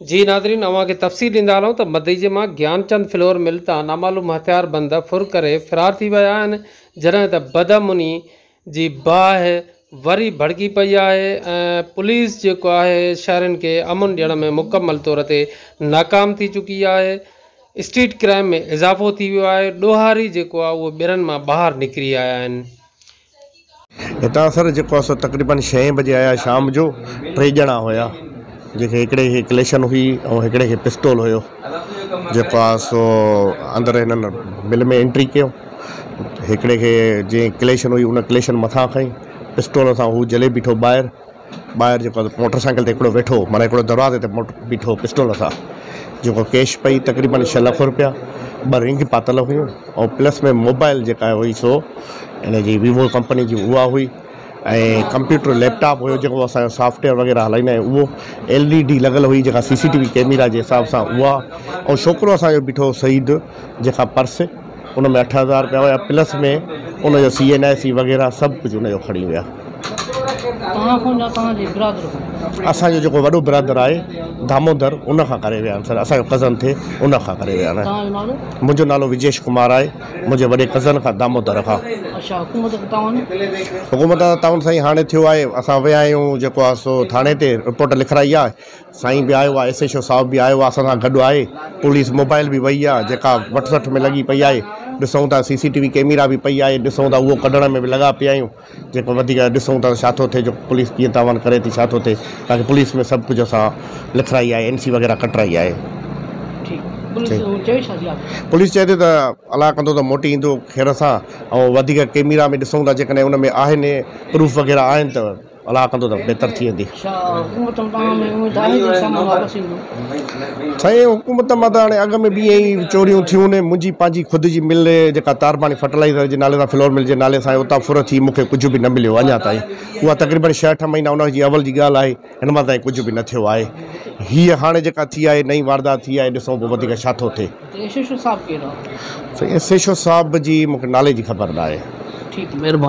जी नाज़रीन, अवां खे तफ़सील ॾींदा हलूं त मदईजे मां ज्ञानचंद फ्लोर मिल तां नामालूम हथियार बंद फुर करे फ़रार थी विया आहिनि, जॾहिं त बदअमनी जी बाहि वरी भड़की पई आहे ऐं पुलिस जेको आहे शहरनि खे अमन ॾियण में मुकमल तौर ते नाकाम थी चुकी आहे। स्ट्रीट क्राइम में इज़ाफ़ो थी वियो आहे। ॾोहारी जेको आहे उहो ॿिरनि मां ॿाहिरि निकिरी आया आहिनि। हितां सर जेको आहे तक़रीबन 6 बजे आया शाम जो। 3 ॼणा हुया, जंहिंखे हिकिड़े खे क्लेशन हुई ऐं हिकिड़े खे पिस्तौल हुयो, जेको आहे सो अंदरि हिननि मिल में एंट्री कयो। हिकिड़े खे जंहिं क्लेशन हुई उन क्लेशन मथां खईं, पिस्तौल सां हू जले बीठो ॿाहिरि जेको मोटरसाइकिल ते हिकिड़ो वेठो, माना हिकिड़ो दरवाज़े ते बीठो पिस्तौल सां, जेको कैश पई तक़रीबन 6 लख रुपया, 2 रिंग पातल हुयूं ऐं प्लस में मोबाइल जेका हुई सो इन जी वीवो कंपनी जी उहा हुई, ऐं कंप्यूटर लैपटॉप हुयो जेको असांजो सॉफ्टवेयर वग़ैरह हलाईंदा आहियूं उहो, LED लॻल हुई जेका CCTV कैमरा जे हिसाब सां उहा, ऐं छोकिरो असांजो बीठो शहीद जंहिंखां पर्स उन में 8,000 रुपया हुया, प्लस में उनजो CNIC वग़ैरह सभु कुझु उनजो खणी विया। असांजो जेको वॾो ब्रदर आहे दामोदर, उन खां करे विया आहिनि सर, असांजो कज़न थिए उन खां करे विया आहिनि। मुंहिंजो नालो विजेश कुमार आहे, मुंहिंजे वॾे कज़न खां दामोदर खां। हुकूमत ताउन साईं हाणे थियो आहे, असां विया आहियूं जेको आहे सो थाणे ते रिपोर्ट लिखाई आहे, साईं बि आयो आहे, SHO साहिबु बि आयो आहे, असां सां गॾु आहे, पुलिस मोबाइल बि वई आहे जेका वटसठ में लॻी पई आहे, ॾिसूं था CCTV कैमरा बि पई आहे, ॾिसूं था उहो कढण में बि लॻा पिया आहियूं, जेको वधीक ॾिसूं था छा थो थिए, जो पुलिस कीअं तावन करे थी, छा थो थिए, ताकी पुलिस में सभु कुझु असां लिखाई आहे, NC वग़ैरह कटराई आहे। पुलिस चए थी त अलाह कंदो त मोटी ईंदो ख़ैर सां, ऐं वधीक कैमरा में ॾिसूं था जेकॾहिं उन में आहिनि प्रूफ वग़ैरह आहिनि त अलाह कंदो त बहितर थी वेंदी। साईं हुकूमत मां त हाणे अॻ में बि ईअं ई चोरियूं थियूं आहिनि, मुंहिंजी पंहिंजी ख़ुदि जी मिल जेका तारबानी फर्टिलाइज़र जे नाले सां फ्लोर मिल जे नाले सां उतां फुर थी, मूंखे कुझु बि न मिलियो अञा ताईं, उहा तक़रीबन 6-8 महीना उन जी अवल जी ॻाल्हि आहे, हिन महिल ताईं कुझु बि न थियो आहे। हीअ हाणे जेका थी आहे नई वारदात थी आहे, ॾिसूं पोइ वधीक छा थो थिए। SHO साहिब जी मूंखे नाले जी ख़बर न आहे। ठीकु, महिरबानी।